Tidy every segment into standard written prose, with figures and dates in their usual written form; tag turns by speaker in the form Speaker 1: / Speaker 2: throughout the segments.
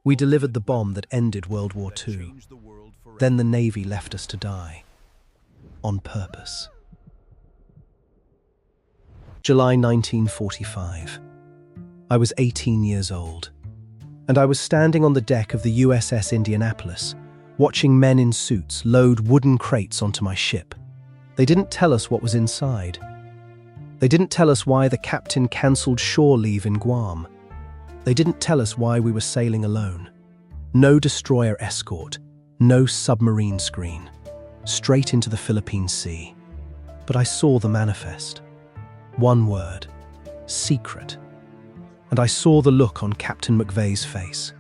Speaker 1: We delivered the bomb that ended World War II. Then the Navy left us to die. On purpose. July 1945. I was 18 years old, and I was standing on the deck of the USS Indianapolis, watching men in suits load wooden crates onto my ship. They didn't tell us what was inside. They didn't tell us why the captain cancelled shore leave in Guam. They didn't tell us why we were sailing alone. No destroyer escort, no submarine screen. Straight into the Philippine Sea. But I saw the manifest. One word. Secret. And I saw the look on Captain McVay's face.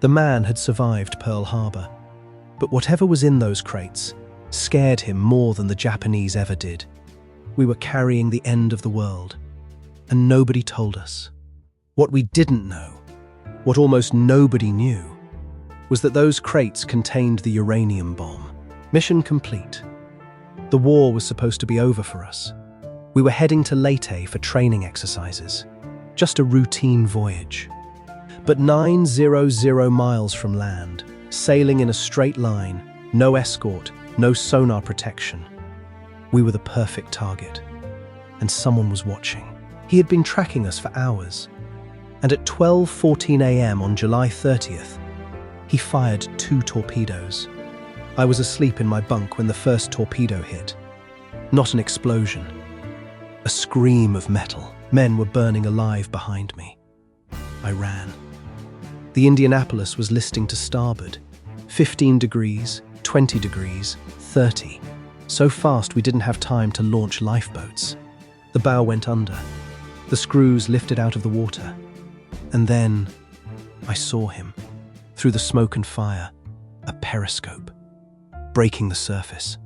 Speaker 1: The man had survived Pearl Harbor. But whatever was in those crates scared him more than the Japanese ever did. We were carrying the end of the world. And nobody told us. What we didn't know, what almost nobody knew, was that those crates contained the uranium bomb. Mission complete. The war was supposed to be over for us. We were heading to Leyte for training exercises. Just a routine voyage. But 900 miles from land, sailing in a straight line, no escort, no sonar protection. We were the perfect target. And someone was watching. He had been tracking us for hours. And at 12:14 a.m. on July 30th, he fired 2 torpedoes. I was asleep in my bunk when the first torpedo hit. Not an explosion. A scream of metal. Men were burning alive behind me. I ran. The Indianapolis was listing to starboard. 15 degrees, 20 degrees, 30. So fast we didn't have time to launch lifeboats. The bow went under. The screws lifted out of the water. And then I saw him, through the smoke and fire, a periscope, breaking the surface,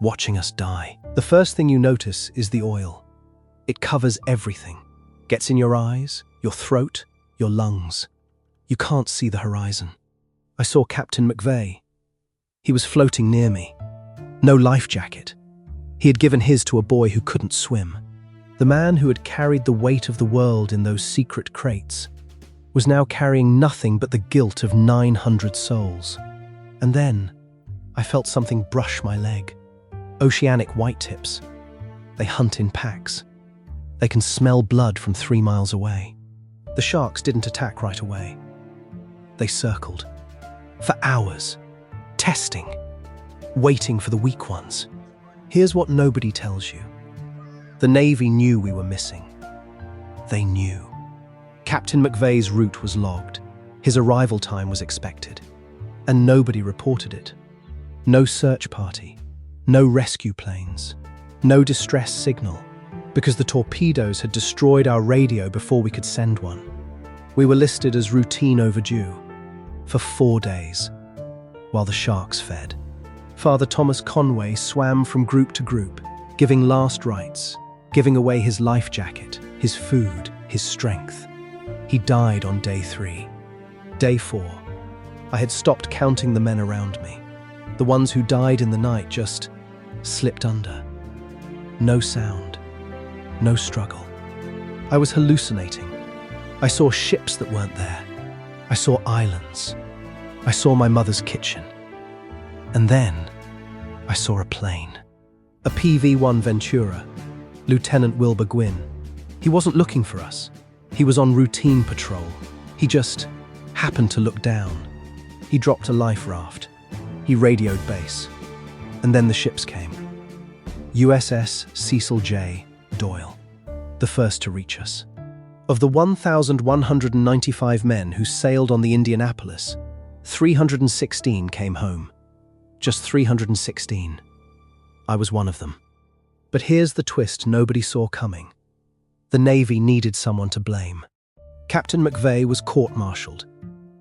Speaker 1: watching us die. The first thing you notice is the oil. It covers everything, gets in your eyes, your throat, your lungs. You can't see the horizon. I saw Captain McVay. He was floating near me. No life jacket. He had given his to a boy who couldn't swim. The man who had carried the weight of the world in those secret crates was now carrying nothing but the guilt of 900 souls. And then I felt something brush my leg. Oceanic whitetips. They hunt in packs. They can smell blood from 3 miles away. The sharks didn't attack right away. They circled. For hours. Testing. Waiting for the weak ones. Here's what nobody tells you. The Navy knew we were missing. They knew. Captain McVay's route was logged. His arrival time was expected. And nobody reported it. No search party. No rescue planes. No distress signal. Because the torpedoes had destroyed our radio before we could send one. We were listed as routine overdue. For 4 days. While the sharks fed. Father Thomas Conway swam from group to group, giving last rites, giving away his life jacket, his food, his strength. He died on day 3. Day 4. I had stopped counting the men around me. The ones who died in the night just slipped under. No sound. No struggle. I was hallucinating. I saw ships that weren't there. I saw islands. I saw my mother's kitchen. And then I saw a plane. A PV-1 Ventura. Lieutenant Wilbur Gwynn. He wasn't looking for us. He was on routine patrol. He just happened to look down. He dropped a life raft. He radioed base. And then the ships came. USS Cecil J. Doyle. The first to reach us. Of the 1,195 men who sailed on the Indianapolis, 316 came home. Just 316. I was one of them. But here's the twist nobody saw coming. The Navy needed someone to blame. Captain McVay was court-martialed.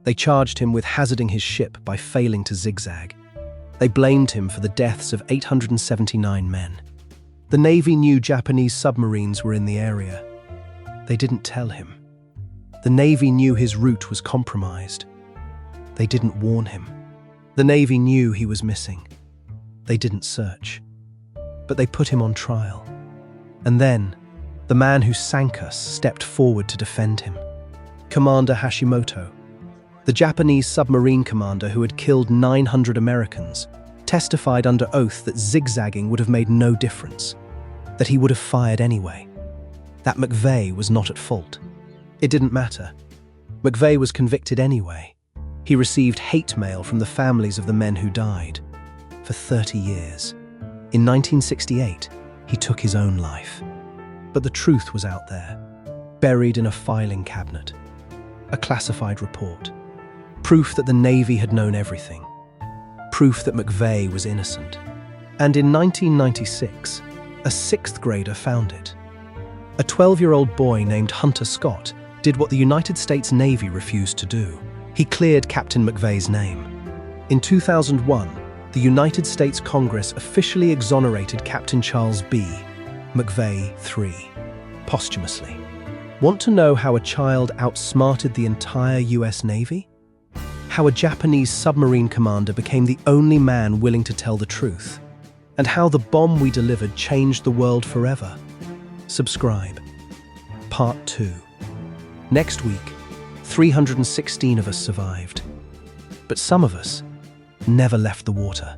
Speaker 1: They charged him with hazarding his ship by failing to zigzag. They blamed him for the deaths of 879 men. The Navy knew Japanese submarines were in the area. They didn't tell him. The Navy knew his route was compromised. They didn't warn him. The Navy knew he was missing. They didn't search. But they put him on trial. And then, the man who sank us stepped forward to defend him. Commander Hashimoto. The Japanese submarine commander who had killed 900 Americans testified under oath that zigzagging would have made no difference, that he would have fired anyway, that McVay was not at fault. It didn't matter. McVay was convicted anyway. He received hate mail from the families of the men who died. For 30 years. In 1968, he took his own life. But the truth was out there, buried in a filing cabinet. A classified report. Proof that the Navy had known everything. Proof that McVay was innocent. And in 1996, a 6th grader found it. A 12-year-old boy named Hunter Scott did what the United States Navy refused to do. He cleared Captain McVay's name. In 2001, the United States Congress officially exonerated Captain Charles B. McVay III, posthumously. Want to know how a child outsmarted the entire US Navy? How a Japanese submarine commander became the only man willing to tell the truth? And how the bomb we delivered changed the world forever? Subscribe. Part 2. Next week, 316 of us survived. But some of us never left the water.